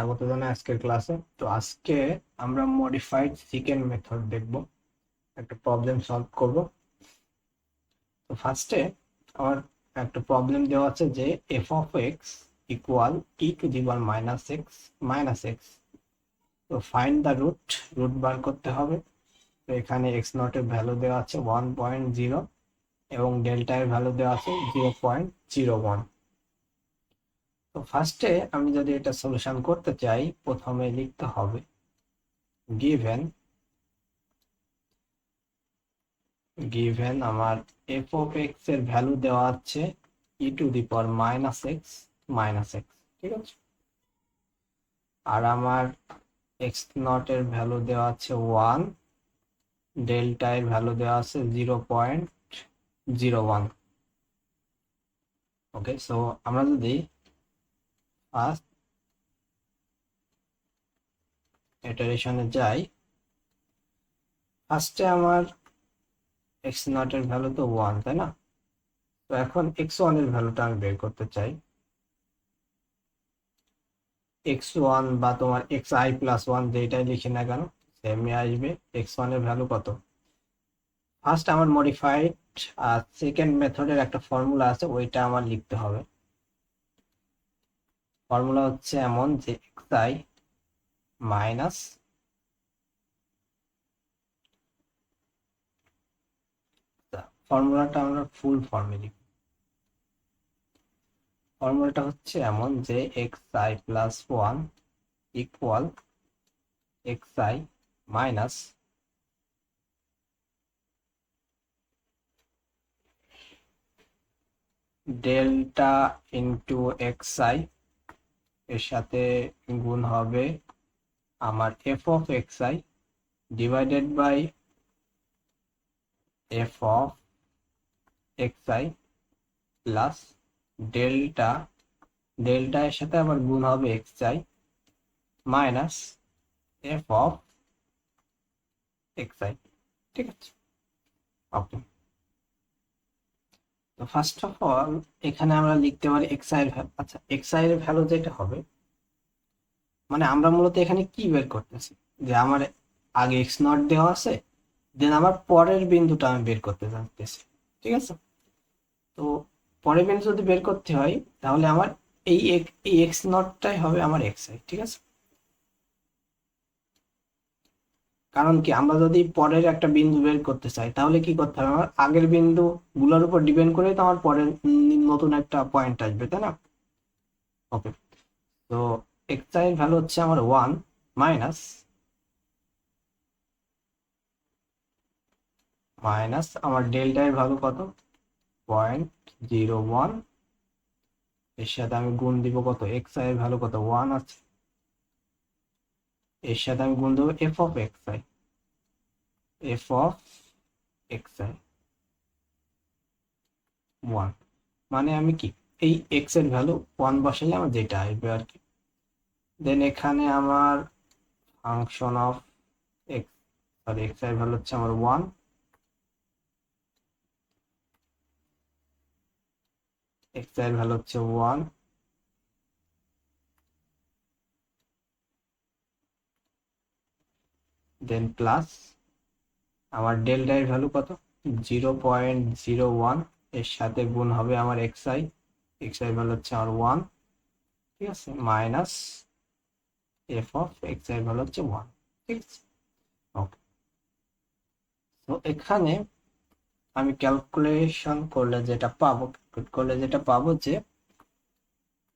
স্বাগত জানাই আজকের ক্লাসে। তো আজকে আমরা মডিফাইড সেকেন্ড মেথড দেখব, একটা প্রবলেম সলভ করব। তো ফার্স্টে আমার একটা প্রবলেম দেওয়া আছে যে F of x equal E to the power minus x. তো ফাইন্ড দ্য রুট, রুট বার করতে হবে। তো এখানে এক্স নট এর ভ্যালু দেওয়া আছে 1.0 এবং ডেল্টা এর ভ্যালু দেওয়া আছে 0.01। তো ফার্স্টে আমি যদি এটা সলিউশন করতে চাই, প্রথমে লিখতে হবে গিভেন গিভেন আমার এফ অফ এক্স এর ভ্যালু দেওয়া আছে E to the power minus X, ঠিক আছে। আর আমার এক্স নট এর ভ্যালু দেওয়া আছে 1, ডেল্টা এর ভ্যালু দেওয়া আছে 0.01। ওকে, সো আমরা যদি ফার্স্ট ইটারেশনে যাই, ফার্স্টে আমার এক্স নট এর ভ্যালু তো 1, তাই না? তো এখন এক্স ওয়ান এর ভ্যালুটা আমি বের করতে চাই। x1 বা তোমার xi+1 যেটাই লিখি না কেন সেমই আসবে। x1 এর ভ্যালু কত? ফার্স্ট আমার মডিফাইড সেকেন্ড মেথডের একটা ফর্মুলা আছে, ওইটা আমার লিখতে হবে। ফর্মুলা হচ্ছে এমন যে xi মাইনাস ফর্মুলাটা আমরা ফুল ফর্মে লিখব। ফর্মুলাটা হচ্ছে এমন যে xi+1 equal xi minus delta into xi এর সাথে গুণ হবে আমার F of xi divided by F of xi plus delta delta এর সাথে আবার গুণ হবে xi minus F of xi, ঠিক আছে। ওকে, তো ফার্স্ট অফ অল এখানে আমরা লিখতে পারি xi এর ভ্যালু। আচ্ছা, xi এর ভ্যালু যেটা হবে, মানে আমরা মূলত এখানে কি বের করতেছি, যে আমার আগে এক্স নট দেওয়া আছে, দেন আমার পরের বিন্দুটা আমি বের করতে চাইতেছি, ঠিক আছে। তো পরের বিন্দু যদি বের করতে হয়, তাহলে আমার এই এক্স নটটাই হবে আমার xi, ঠিক আছে। কারণ কি, আমরা যদি পরের একটা বিন্দু বের করতে চাই, তাহলে কি করতে হবে, আমার আগের বিন্দু গুলোর উপর ডিপেন্ড করে তো আমার পরের নতুন একটা পয়েন্ট আসবে, তাই না? ওকে, তো xi এর ভ্যালু হচ্ছে আমার 1 মাইনাস মাইনাস আমার ডেল্টা এর ভ্যালু কত, 0.01। এর সাথে আমি গুণ দিব কত, xi এর ভ্যালু কত, 1 আছে। এর সাথে আমি গুণ দেবো এফ অফ xi 1। মানে আমি কি, এই এক্স এর ভ্যালু 1 বসাইলে আমার যেটা আসবে আর কি। দেন এখানে আমার function of x, sorry, x এর ভ্যালু হচ্ছে আমার 1, এক্স এর ভ্যালু হচ্ছে 1, দেন প্লাস আমার ডেল্টা এর ভ্যালু কত, 0.01। এর সাথে গুণ হবে আমার xi, xi এর ভ্যালু হচ্ছে আমার 1, ঠিক আছে, মাইনাস এফ অফ xi এর ভ্যালু হচ্ছে 1, ঠিক আছে। ওকে, তো এখানে আমি ক্যালকুলেশন করলে যেটা পাবো, যে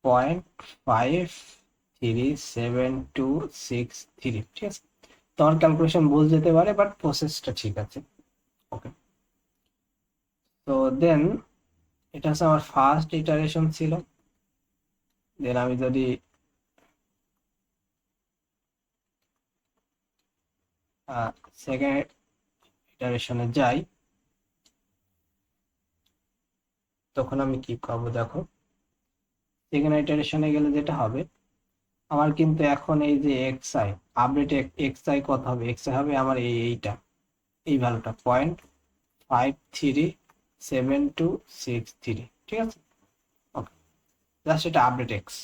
0.53763, ঠিক আছে। তোমার ক্যালকুলেশন ভুল যেতে পারে, বাট প্রসেসটা ঠিক আছে। ওকে, তো দেন এটা হচ্ছে আমার ফার্স্ট ইটারেশন ছিল। দেন আমি যদি সেকেন্ড ইটারেশনে যাই, তখন আমি কি পাবো দেখো। সেকেন্ড ইটারেশনে গেলে যেটা হবে, আমার কিন্তু এখন এই যে xi আপডেট, xi কত হবে, xi হবে আমার এইটা, এই ভ্যালুটা 0.53763, ঠিক আছে। ওকে, জাস্ট এটা update X.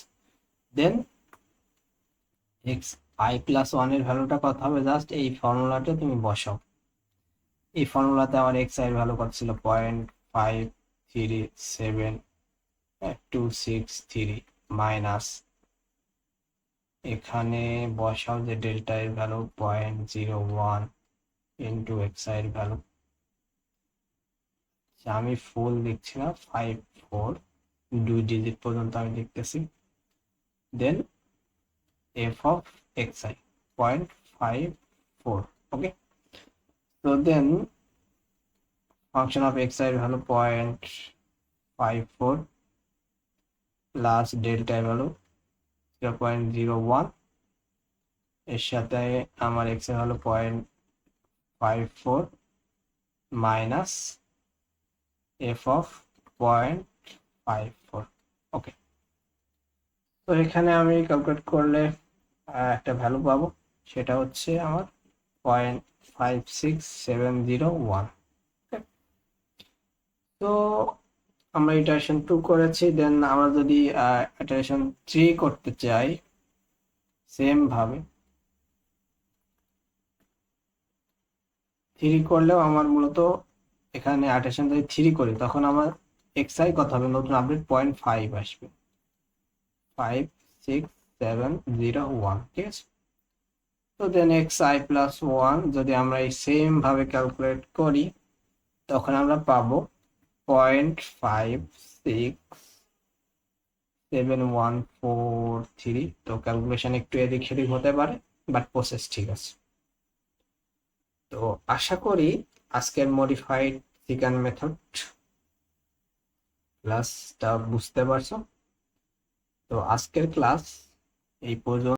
Then X I plus ওয়ানের ভ্যালুটা কত হবে, জাস্ট এই ফর্মুলাটা তুমি বসাও। এই ফর্মুলাতে আমার এক্স আই এর ভ্যালু কত ছিল, 0.537 263 মাইনাস, এখানে বসাও যে ডেল্টা এর ভ্যালু 0.01 ইন্টু এক্স আই এর ভ্যালু, আমি ফুল লিখছি না, 54 2 ডিজিট পর্যন্ত আমি লিখতেছি। দেন এফ অফ এক্স আই 0.54, ওকে। তো দেন ফাংশন অফ এক্স আই এর ভ্যালু 0.54 প্লাস ডেল্টা এর ভ্যালু 0.01, এর সাথে আমার এক্স এর ভ্যালু 0.54 মাইনাস এফ অফ 0.54, ওকে। তো এখানে আমি ক্যালকুলেট করলে একটা ভ্যালু পাবো, সেটা হচ্ছে আমার 0.56701। তো আমরা ইটারেশন 2 করেছি, দেন আমরা যদি ইটারেশন 3 করতে চাই সেম ভাবে, 3 করলেও আমার মূলত এখানে ইটারেশন যদি 3 করি তখন আমার এক্স আই কত হবে, নতুন আপডেট 0.5 আসবে, 56701, ঠিক আছে। তো দেন এক্স আই প্লাস 1 যদি আমরা এই সেম ভাবে ক্যালকুলেট করি তখন আমরা পাবো 0.5674143। তো ক্যালকুলেশন একটু এদিক সেদিক হতে পারে, বাট প্রসেস ঠিক আছে। তো আশা করি আজকের মডিফাইড সিকান মেথড ক্লাসটা বুঝতে পারছো। তো আজকের ক্লাস এই পর্যন্ত।